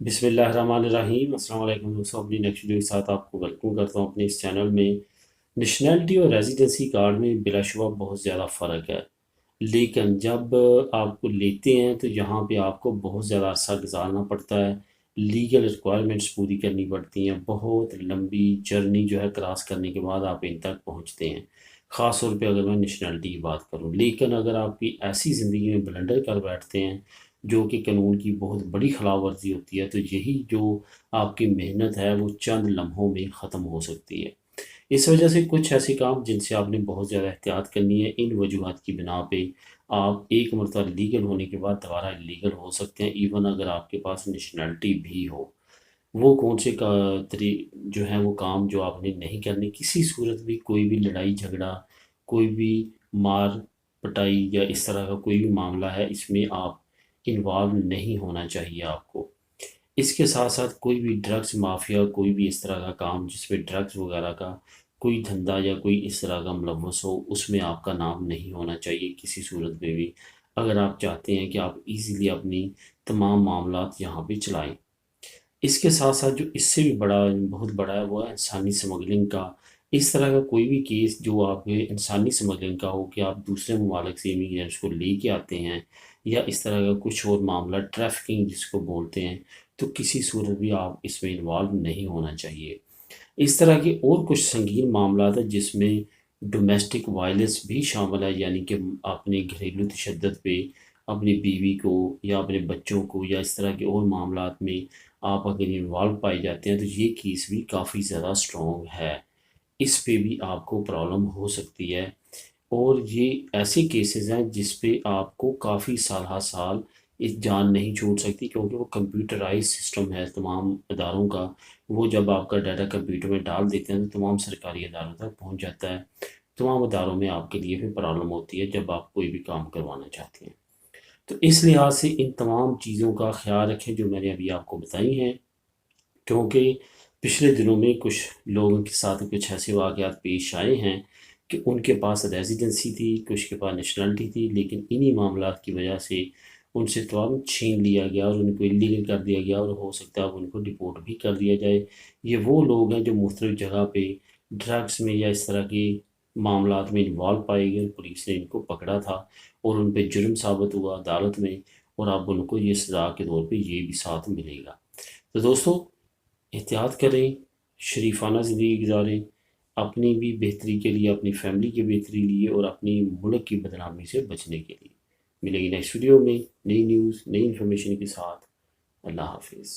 بسم اللہ الرحمن الرحیم۔ السلام علیکم دوستوں، اپنی نیکسٹ ویڈیو کے ساتھ آپ کو ویلکم کرتا ہوں اپنے اس چینل میں۔ نیشنلٹی اور ریزیڈنسی کارڈ میں بلا شبہ بہت زیادہ فرق ہے، لیکن جب آپ کو لیتے ہیں تو یہاں پہ آپ کو بہت زیادہ عرصہ گزارنا پڑتا ہے، لیگل ریکوائرمنٹس پوری کرنی پڑتی ہیں، بہت لمبی جرنی جو ہے کراس کرنے کے بعد آپ ان تک پہنچتے ہیں، خاص طور پہ اگر میں نیشنلٹی کی بات کروں۔ لیکن اگر آپ کی ایسی زندگی میں بلنڈر کر بیٹھتے ہیں جو کہ قانون کی بہت بڑی خلاف ورزی ہوتی ہے، تو یہی جو آپ کی محنت ہے وہ چند لمحوں میں ختم ہو سکتی ہے۔ اس وجہ سے کچھ ایسے کام جن سے آپ نے بہت زیادہ احتیاط کرنی ہے، ان وجوہات کی بنا پہ آپ ایک مرتبہ لیگل ہونے کے بعد دوبارہ لیگل ہو سکتے ہیں، ایون اگر آپ کے پاس نیشنلٹی بھی ہو۔ وہ کون سے جو ہیں وہ کام جو آپ نے نہیں کرنے، کسی صورت بھی کوئی بھی لڑائی جھگڑا، کوئی بھی مار پٹائی یا اس طرح کا کوئی بھی معاملہ ہے، اس میں آپ انوالو نہیں ہونا چاہیے آپ کو۔ اس کے ساتھ ساتھ کوئی بھی ڈرگس مافیا، کوئی بھی اس طرح کا کام جس پہ ڈرگس وغیرہ کا کوئی دھندا یا کوئی اس طرح کا ملوث ہو، اس میں آپ کا نام نہیں ہونا چاہیے کسی صورت میں بھی، اگر آپ چاہتے ہیں کہ آپ ایزیلی اپنی تمام معاملات یہاں پہ چلائیں۔ اس کے ساتھ ساتھ جو اس سے بھی بہت بڑا ہے وہ ہے انسانی سمگلنگ کا۔ اس طرح کا کوئی بھی کیس جو آپ کے انسانی سمگلنگ کا ہو، کہ آپ دوسرے ممالک سے امیگرینٹس کو لے کے آتے ہیں، یا اس طرح کا کچھ اور معاملہ ٹریفکنگ جس کو بولتے ہیں، تو کسی صورت بھی آپ اس میں انوالو نہیں ہونا چاہیے۔ اس طرح کے اور کچھ سنگین معاملات ہیں جس میں ڈومیسٹک وائلنس بھی شامل ہے، یعنی کہ اپنے گھریلو تشدد پہ اپنی بیوی کو یا اپنے بچوں کو یا اس طرح کے اور معاملات میں آپ اگر انوالو پائے جاتے ہیں، تو یہ کیس بھی کافی زیادہ سٹرونگ ہے، اس پہ بھی آپ کو پرابلم ہو سکتی ہے۔ اور یہ ایسے کیسز ہیں جس پہ آپ کو کافی سال ہر سال اس جان نہیں چھوٹ سکتی، کیونکہ وہ کمپیوٹرائز سسٹم ہے تمام اداروں کا۔ وہ جب آپ کا ڈیٹا کمپیوٹر میں ڈال دیتے ہیں تو تمام سرکاری اداروں تک پہنچ جاتا ہے، تمام اداروں میں آپ کے لیے بھی پرابلم ہوتی ہے جب آپ کوئی بھی کام کروانا چاہتے ہیں۔ تو اس لحاظ سے ان تمام چیزوں کا خیال رکھیں جو میں نے ابھی آپ کو بتائی ہیں، کیونکہ پچھلے دنوں میں کچھ لوگوں کے ساتھ کچھ ایسے واقعات پیش آئے ہیں کہ ان کے پاس ریزیڈنسی تھی، کچھ کے پاس نیشنلٹی تھی، لیکن انہی معاملات کی وجہ سے ان سے توام چھین لیا گیا اور ان کو انلیگل کر دیا گیا، اور ہو سکتا ہے اب ان کو ڈپورٹ بھی کر دیا جائے۔ یہ وہ لوگ ہیں جو مختلف جگہ پہ ڈرگس میں یا اس طرح کے معاملات میں انوالو پائے گئے، پولیس نے ان کو پکڑا تھا اور ان پہ جرم ثابت ہوا عدالت میں، اور اب ان کو یہ سزا کے طور پہ یہ بھی ساتھ ملے گا۔ تو دوستو، احتیاط کریں، شریفانہ زندگی گزاریں، اپنی بھی بہتری کے لیے، اپنی فیملی کی بہتری کے لیے، اور اپنی ملک کی بدنامی سے بچنے کے لیے۔ ملیں گے نیکسٹ ویڈیو میں نئی نیوز، نئی انفارمیشن کے ساتھ۔ اللہ حافظ۔